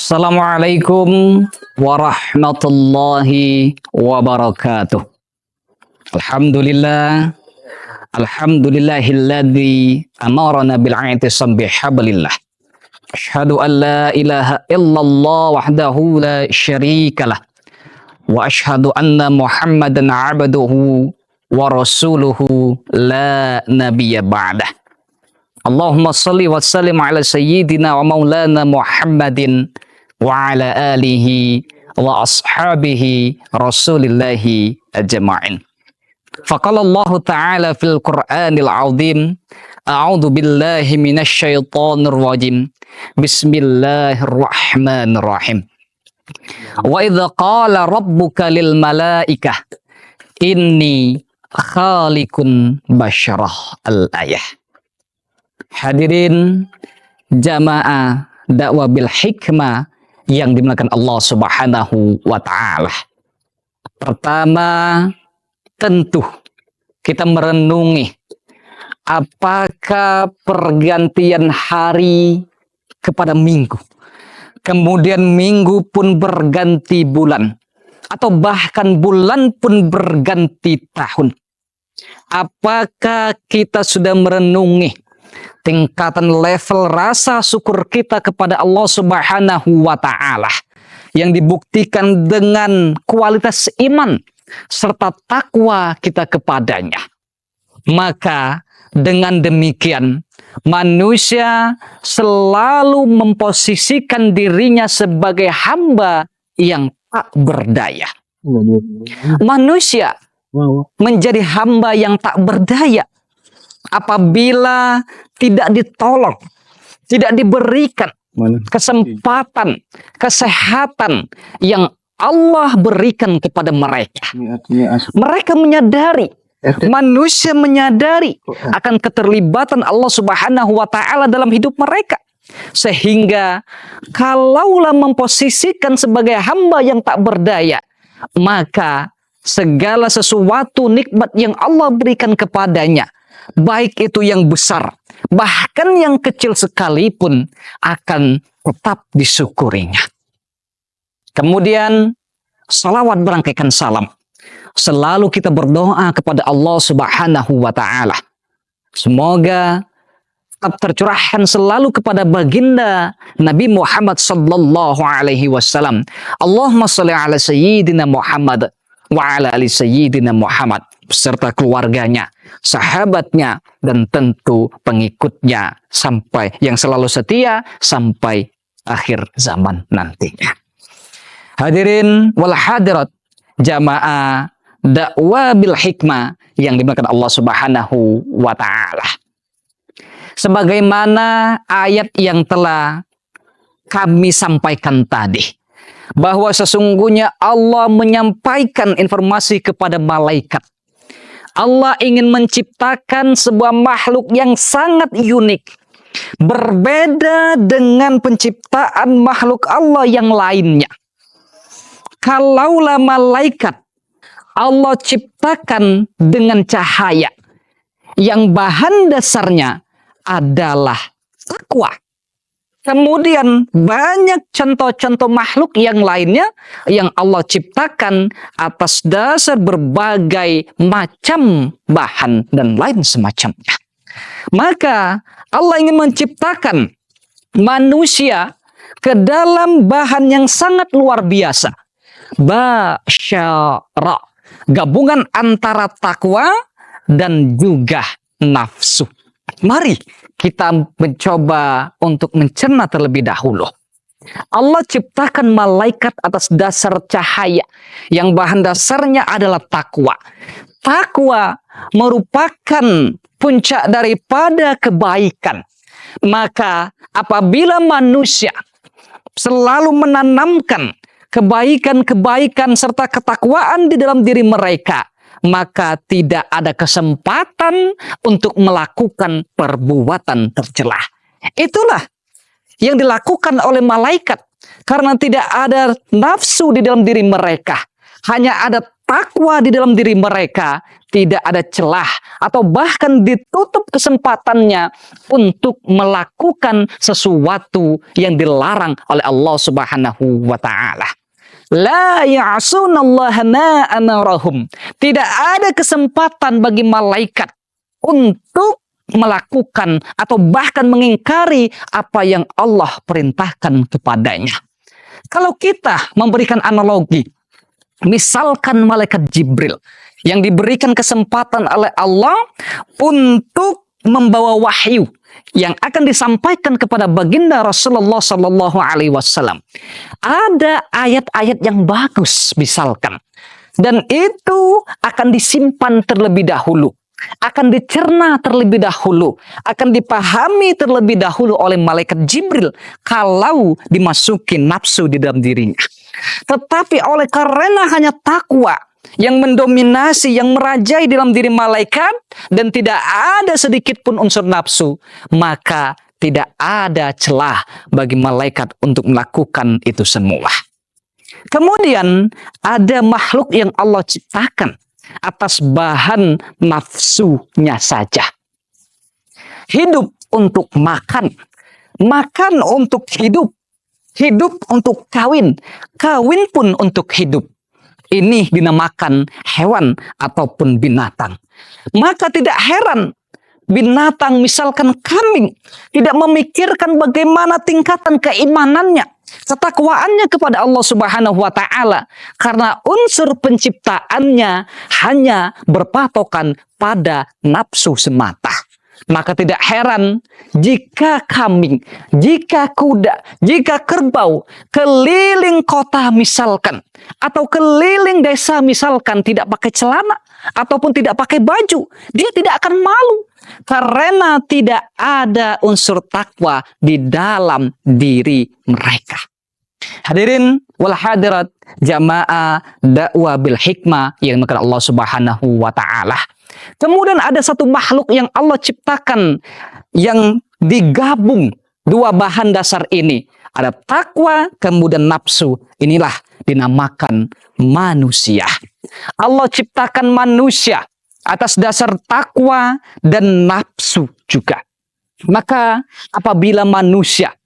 Assalamualaikum warahmatullahi wabarakatuh. Alhamdulillah, alhamdulillahilladzi amarana bil'aitisam bihablillah. Asyhadu an la ilaha illallah wahdahu la syarikalah. Wa asyhadu anna Muhammadan abduhu wa rasuluhu la nabiyya ba'dah. Allahumma salli wa sallim ala sayyidina wa maulana Muhammadin wa ala alihi wa ashabihi rasulillahi ajma'in. Faqala Allah Ta'ala fil Qur'anil Azim, a'udzu billahi minasy syaithanir rajim. Bismillahirrahmanirrahim. Wa idza qala rabbuka lil malaikah inni khaliqun basyarah al-ayah. Hadirin jamaah dakwah bil hikmah yang dimuliakan Allah Subhanahu wa taala. Pertama, tentu kita merenungi apakah pergantian hari kepada minggu, kemudian minggu pun berganti bulan, atau bahkan bulan pun berganti tahun. Apakah kita sudah merenungi tingkatan level rasa syukur kita kepada Allah Subhanahu wa taala yang dibuktikan dengan kualitas iman serta takwa kita kepadanya? Maka dengan demikian manusia selalu memposisikan dirinya sebagai hamba yang tak berdaya. Manusia menjadi hamba yang tak berdaya apabila tidak ditolong, tidak diberikan kesempatan, kesehatan yang Allah berikan kepada mereka. Mereka menyadari, manusia menyadari akan keterlibatan Allah Subhanahu wa taala dalam hidup mereka. Sehingga kalaulah memposisikan sebagai hamba yang tak berdaya, maka segala sesuatu nikmat yang Allah berikan kepadanya, baik itu yang besar, bahkan yang kecil sekalipun, akan tetap disyukurinya. Kemudian, salawat berangkaikan salam. Selalu kita berdoa kepada Allah Subhanahu wa taala. Semoga tetap tercurahkan selalu kepada baginda Nabi Muhammad sallallahu alaihi wasallam. Allahumma shalli ala sayyidina Muhammad wa ala ali sayyidina Muhammad, beserta keluarganya, sahabatnya, dan tentu pengikutnya sampai yang selalu setia sampai akhir zaman nantinya. Hadirin wal hadirat jamaah dakwah bil hikmah yang dimuliakan Allah Subhanahu wa taala. Sebagaimana ayat yang telah kami sampaikan tadi, bahwa sesungguhnya Allah menyampaikan informasi kepada malaikat. Allah ingin menciptakan sebuah makhluk yang sangat unik, berbeda dengan penciptaan makhluk Allah yang lainnya. Kalaulah malaikat Allah ciptakan dengan cahaya yang bahan dasarnya adalah takwa. Kemudian banyak contoh-contoh makhluk yang lainnya yang Allah ciptakan atas dasar berbagai macam bahan dan lain semacamnya. Maka Allah ingin menciptakan manusia ke dalam bahan yang sangat luar biasa. Basyara, gabungan antara takwa dan juga nafsu. Mari kita mencoba untuk mencerna terlebih dahulu. Allah ciptakan malaikat atas dasar cahaya yang bahan dasarnya adalah takwa. Takwa merupakan puncak daripada kebaikan. Maka apabila manusia selalu menanamkan kebaikan-kebaikan serta ketakwaan di dalam diri mereka, maka tidak ada kesempatan untuk melakukan perbuatan tercela. Itulah yang dilakukan oleh malaikat karena tidak ada nafsu di dalam diri mereka. Hanya ada takwa di dalam diri mereka, tidak ada celah atau bahkan ditutup kesempatannya untuk melakukan sesuatu yang dilarang oleh Allah Subhanahu wa taala. La ya'sunallaha ma amarahum. Tidak ada kesempatan bagi malaikat untuk melakukan atau bahkan mengingkari apa yang Allah perintahkan kepadanya. Kalau kita memberikan analogi, misalkan malaikat Jibril yang diberikan kesempatan oleh Allah untuk membawa wahyu yang akan disampaikan kepada baginda Rasulullah Sallallahu Alaihi Wasallam. Ada ayat-ayat yang bagus misalkan, dan itu akan disimpan terlebih dahulu, akan dicerna terlebih dahulu, akan dipahami terlebih dahulu oleh malaikat Jibril kalau dimasuki nafsu di dalam dirinya. Tetapi oleh karena hanya takwa yang mendominasi, yang merajai dalam diri malaikat, dan tidak ada sedikit pun unsur nafsu, maka tidak ada celah bagi malaikat untuk melakukan itu semua. Kemudian ada makhluk yang Allah ciptakan atas bahan nafsunya saja. Hidup untuk makan, makan untuk hidup, hidup untuk kawin, kawin pun untuk hidup. Ini dinamakan hewan ataupun binatang. Maka tidak heran binatang misalkan kambing tidak memikirkan bagaimana tingkatan keimanannya, ketakwaannya kepada Allah Subhanahu wa taala, karena unsur penciptaannya hanya berpatokan pada nafsu semata. Maka tidak heran jika kambing, jika kuda, jika kerbau keliling kota misalkan, atau keliling desa misalkan tidak pakai celana, ataupun tidak pakai baju, dia tidak akan malu. Karena tidak ada unsur takwa di dalam diri mereka. Hadirin wal hadirat jamaah dakwah bil hikmah yang dimaksud Allah Subhanahu wa taala. Kemudian ada satu makhluk yang Allah ciptakan yang digabung dua bahan dasar ini. Ada takwa, kemudian nafsu. Inilah dinamakan manusia. Allah ciptakan manusia atas dasar takwa dan nafsu juga. Maka apabila manusia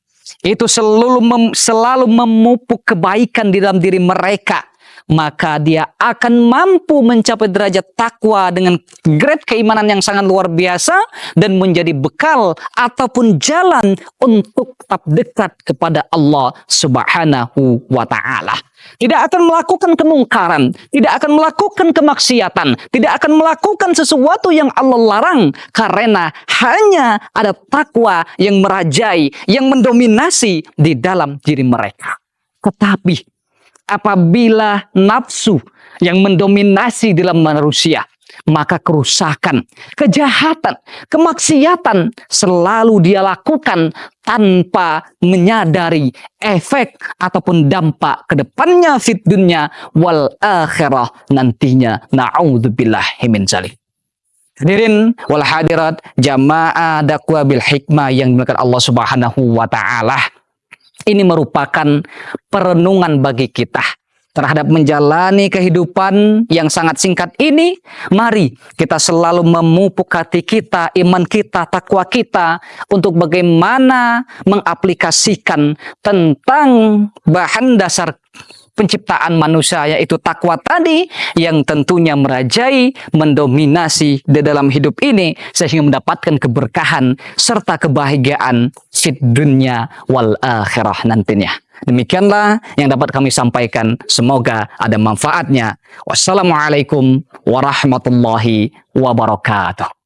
itu selalu memupuk kebaikan di dalam diri mereka, maka dia akan mampu mencapai derajat takwa dengan grade keimanan yang sangat luar biasa, dan menjadi bekal ataupun jalan untuk tetap dekat kepada Allah Subhanahu wa taala. Tidak akan melakukan kemungkaran, tidak akan melakukan kemaksiatan, tidak akan melakukan sesuatu yang Allah larang, karena hanya ada takwa yang merajai, yang mendominasi di dalam diri mereka. Tetapi apabila nafsu yang mendominasi dalam manusia, maka kerusakan, kejahatan, kemaksiatan selalu dia lakukan tanpa menyadari efek ataupun dampak kedepannya fit dunya wal akhirah nantinya. Na'udzubillahi min dzalik. Hadirin wal hadirat jamaah dakwah bil hikmah yang dimuliakan Allah Subhanahu wa taala. Ini merupakan perenungan bagi kita terhadap menjalani kehidupan yang sangat singkat ini. Mari kita selalu memupuk hati kita, iman kita, takwa kita, untuk bagaimana mengaplikasikan tentang bahan dasar penciptaan manusia, yaitu takwa tadi, yang tentunya merajai, mendominasi di dalam hidup ini, sehingga mendapatkan keberkahan serta kebahagiaan di dunia wal akhirah nantinya. Demikianlah yang dapat kami sampaikan. Semoga ada manfaatnya. Wassalamualaikum warahmatullahi wabarakatuh.